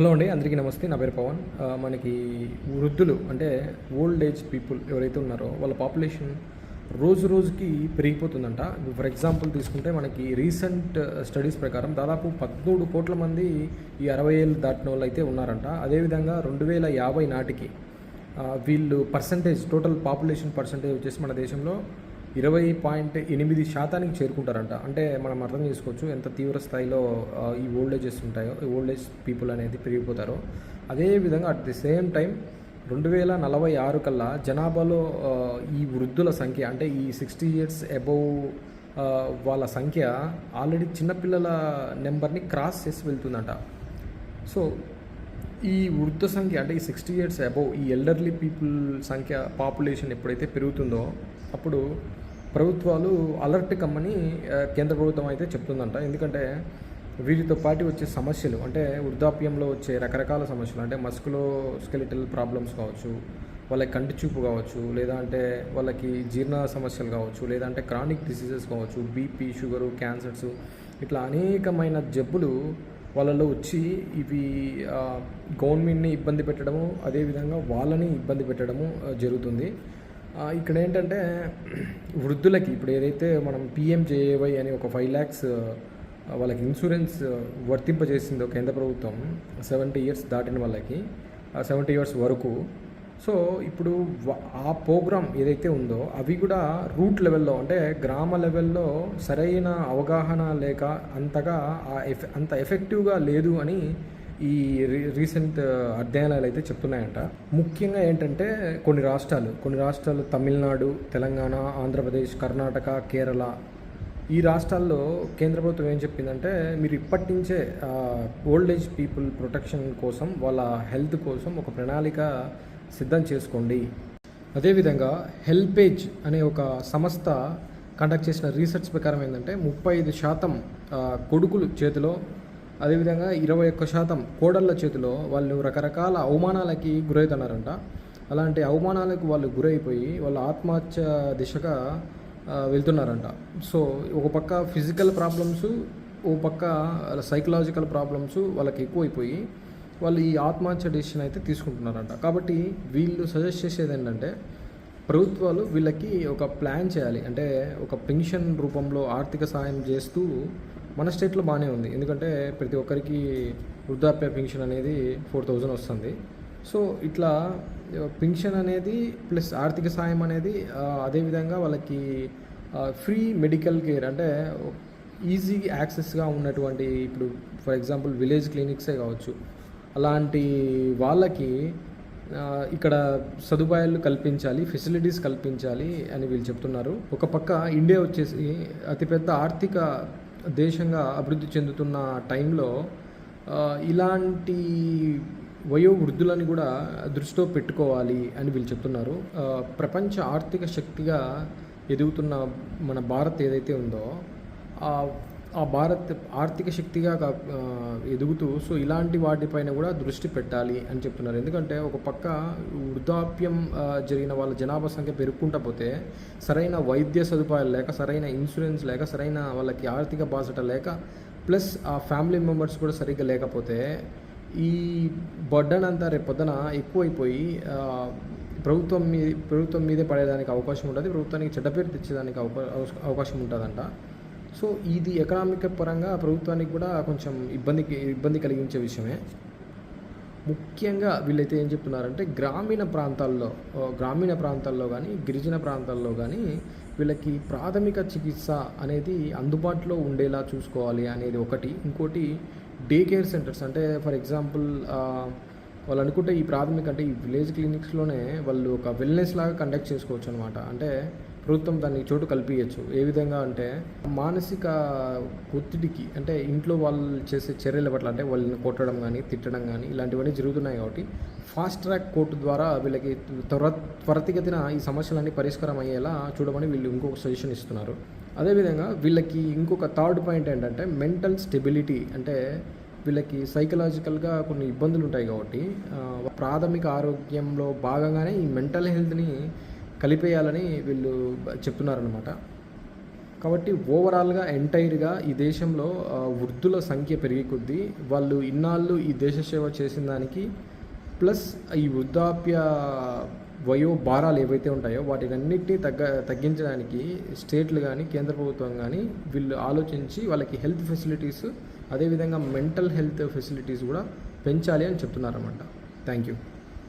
Hello అండి, అందరికీ నమస్తే. నా పేరు పవన్. మనకి వృద్ధులు అంటే ఓల్డ్ ఏజ్ పీపుల్ ఎవరైతే ఉన్నారో వాళ్ళ పాపులేషన్ రోజు రోజుకి పెరిగిపోతుందంట. ఫర్ ఎగ్జాంపుల్ తీసుకుంటే మనకి రీసెంట్ స్టడీస్ ప్రకారం దాదాపు 13 కోట్ల మంది ఈ 60 ఏళ్ళు దాటిన వాళ్ళు అయితే ఉన్నారంట. అదేవిధంగా 2050 నాటికి వీళ్ళు పర్సంటేజ్ టోటల్ పాపులేషన్ పర్సంటేజ్ వచ్చేసి మన దేశంలో 20.8% చేరుకుంటారంట. అంటే మనం అర్థం చేసుకోవచ్చు ఎంత తీవ్ర స్థాయిలో ఈ ఓల్డేజెస్ ఉంటాయో, ఈ ఓల్డేజ్ పీపుల్ అనేది పెరిగిపోతారో. అదేవిధంగా అట్ ది సేమ్ టైం 2046 కల్లా జనాభాలో ఈ వృద్ధుల సంఖ్య అంటే ఈ 60 ఇయర్స్ అబోవ్ వాళ్ళ సంఖ్య ఆల్రెడీ చిన్నపిల్లల నెంబర్ని క్రాస్ చేసి వెళ్తుందంట. సో ఈ వృద్ధ సంఖ్య అంటే ఈ 60 ఇయర్స్ అబోవ్ ఈ ఎల్డర్లీ పీపుల్ సంఖ్య పాపులేషన్ ఎప్పుడైతే పెరుగుతుందో అప్పుడు ప్రభుత్వాలు అలర్ట్ కమ్మని కేంద్ర ప్రభుత్వం అయితే చెప్తుందంట. ఎందుకంటే వీటితో పాటు వచ్చే సమస్యలు అంటే వృద్ధాప్యంలో వచ్చే రకరకాల సమస్యలు అంటే మస్కులో స్కెలిటల్ ప్రాబ్లమ్స్ కావచ్చు, వాళ్ళకి కంటి చూపు కావచ్చు, లేదా అంటే వాళ్ళకి జీర్ణ సమస్యలు కావచ్చు, లేదా అంటే క్రానిక్ డిసీజెస్ కావచ్చు, బీపీ, షుగరు, క్యాన్సర్స్, ఇట్లా అనేకమైన జబ్బులు వాళ్ళలో వచ్చి ఇవి గవర్నమెంట్ని ఇబ్బంది పెట్టడము, అదేవిధంగా వాళ్ళని ఇబ్బంది పెట్టడము జరుగుతుంది. ఇక్కడ ఏంటంటే వృద్ధులకి ఇప్పుడు ఏదైతే మనం PMJAY అని ఒక 5 lakhs వాళ్ళకి ఇన్సూరెన్స్ వర్తింపజేసిందో కేంద్ర ప్రభుత్వం 70 ఇయర్స్ దాటిన వాళ్ళకి 70 ఇయర్స్ వరకు. సో ఇప్పుడు ఆ ప్రోగ్రామ్ ఏదైతే ఉందో అవి కూడా రూట్ లెవెల్లో అంటే గ్రామ లెవెల్లో సరైన అవగాహన లేక అంత ఎఫెక్టివ్గా లేదు అని ఈ రీసెంట్ అధ్యయనాలు అయితే చెప్తున్నాయంట. ముఖ్యంగా ఏంటంటే కొన్ని రాష్ట్రాలు తమిళనాడు, తెలంగాణ, ఆంధ్రప్రదేశ్, కర్ణాటక, కేరళ ఈ రాష్ట్రాల్లో కేంద్ర ప్రభుత్వం ఏం చెప్పిందంటే మీరు ఇప్పటి నుంచే ఓల్డ్ ఏజ్ పీపుల్ ప్రొటెక్షన్ కోసం, వాళ్ళ హెల్త్ కోసం ఒక ప్రణాళిక సిద్ధం చేసుకోండి. అదేవిధంగా హెల్పేజ్ అనే ఒక సంస్థ కండక్ట్ చేసిన రీసెర్చ్ ప్రకారం ఏంటంటే 35% కొడుకులు చేతిలో, అదేవిధంగా 21% కోడళ్ళ చేతిలో వాళ్ళు రకరకాల అవమానాలకి గురవుతున్నారంట. అలాంటి అవమానాలకు వాళ్ళు గురైపోయి వాళ్ళ ఆత్మహత్య దిశగా వెళ్తున్నారంట. సో ఒక పక్క ఫిజికల్ ప్రాబ్లమ్స్, ఒక పక్క సైకలాజికల్ ప్రాబ్లమ్స్ వాళ్ళకి ఎక్కువైపోయి వాళ్ళు ఈ ఆత్మహత్య డెసిషన్ అయితే తీసుకుంటున్నారంట. కాబట్టి వీళ్ళు సజెస్ట్ చేసేది ఏంటంటే ప్రభుత్వాలు వీళ్ళకి ఒక ప్లాన్ చేయాలి. అంటే ఒక పెన్షన్ రూపంలో ఆర్థిక సాయం చేస్తూ, మన స్టేట్లో బాగానే ఉంది ఎందుకంటే ప్రతి ఒక్కరికి వృద్ధాప్య పెన్షన్ అనేది 4,000 వస్తుంది. సో ఇట్లా పెన్షన్ అనేది ప్లస్ ఆర్థిక సాయం అనేది, అదేవిధంగా వాళ్ళకి ఫ్రీ మెడికల్ కేర్ అంటే ఈజీ యాక్సెస్గా ఉన్నటువంటి, ఇప్పుడు ఫర్ ఎగ్జాంపుల్ విలేజ్ క్లినిక్సే కావచ్చు, అలాంటి వాళ్ళకి ఇక్కడ సదుపాయాలు కల్పించాలి, ఫెసిలిటీస్ కల్పించాలి అని వీళ్ళు చెప్తున్నారు. ఒక పక్క ఇండియా వచ్చేసి అతిపెద్ద ఆర్థిక దేశంగా అభివృద్ధి చెందుతున్న టైంలో ఇలాంటి వయోవృద్ధులని కూడా దృష్టిలో పెట్టుకోవాలి అని వీళ్ళు చెప్తున్నారు. ప్రపంచ ఆర్థిక శక్తిగా ఎదుగుతున్న మన భారత్ ఏదైతే ఉందో ఆ భారత్ ఆర్థిక శక్తిగా ఎదుగుతూ సో ఇలాంటి వాటిపైన కూడా దృష్టి పెట్టాలి అని చెప్తున్నారు. ఎందుకంటే ఒక పక్క వృద్ధాప్యం జరిగిన వాళ్ళ జనాభా సంఖ్య పెరుగుకుంటా పోతే సరైన వైద్య సదుపాయాలు లేక, సరైన ఇన్సూరెన్స్ లేక, సరైన వాళ్ళకి ఆర్థిక బాసట లేక, ప్లస్ ఆ ఫ్యామిలీ మెంబర్స్ కూడా సరిగ్గా లేకపోతే ఈ బర్డన్ అంతా రేపు పొద్దున ఎక్కువైపోయి ప్రభుత్వం మీదే పడేదానికి అవకాశం ఉంటుంది, ప్రభుత్వానికి చెడ్డ పేరు తెచ్చేదానికి అవకాశం ఉంటుందంట. సో ఇది ఎకనామిక్ పరంగా ప్రభుత్వానికి కూడా కొంచెం ఇబ్బంది కలిగించే విషయమే. ముఖ్యంగా వీళ్ళైతే ఏం చెప్తున్నారంటే గ్రామీణ ప్రాంతాల్లో కానీ, గిరిజన ప్రాంతాల్లో కానీ వీళ్ళకి ప్రాథమిక చికిత్స అనేది అందుబాటులో ఉండేలా చూసుకోవాలి అనేది ఒకటి. ఇంకోటి డే కేర్ సెంటర్స్ అంటే ఫర్ ఎగ్జాంపుల్ వాళ్ళు అనుకుంటే ఈ ప్రాథమిక అంటే ఈ విలేజ్ క్లినిక్స్లోనే వాళ్ళు ఒక వెల్నెస్ లాగా కండక్ట్ చేసుకోవచ్చు అనమాట. అంటే ప్రభుత్వం దాన్ని చోటు కల్పించచ్చు. ఏ విధంగా అంటే మానసిక ఒత్తిడికి అంటే ఇంట్లో వాళ్ళు చేసే చర్యల పట్ల అంటే వాళ్ళని కొట్టడం కానీ, తిట్టడం కానీ ఇలాంటివన్నీ జరుగుతున్నాయి. కాబట్టి ఫాస్ట్ ట్రాక్ కోర్టు ద్వారా వీళ్ళకి త్వరితగతిన ఈ సమస్యలన్నీ పరిష్కారం అయ్యేలా చూడమని వీళ్ళు ఇంకొక సజెషన్ ఇస్తున్నారు. అదేవిధంగా వీళ్ళకి ఇంకొక థర్డ్ పాయింట్ ఏంటంటే మెంటల్ స్టెబిలిటీ. అంటే వీళ్ళకి సైకలాజికల్గా కొన్ని ఇబ్బందులు ఉంటాయి కాబట్టి ప్రాథమిక ఆరోగ్యంలో భాగంగానే ఈ మెంటల్ హెల్త్ని కలిపేయాలని వీళ్ళు చెప్తున్నారనమాట. కాబట్టి ఓవరాల్గా ఎంటైర్గా ఈ దేశంలో వృద్ధుల సంఖ్య పెరిగే కొద్దీ వాళ్ళు ఇన్నాళ్ళు ఈ దేశ సేవ చేసిన దానికి ప్లస్ ఈ వృద్ధాప్య వయో భారాలు ఏవైతే ఉంటాయో వాటినన్నిటినీ తగ్గించడానికి స్టేట్లు కానీ కేంద్ర ప్రభుత్వం కానీ వీళ్ళు ఆలోచించి వాళ్ళకి హెల్త్ ఫెసిలిటీస్ అదేవిధంగా మెంటల్ హెల్త్ ఫెసిలిటీస్ కూడా పెంచాలి అని చెప్తున్నారన్నమాట. Thank you.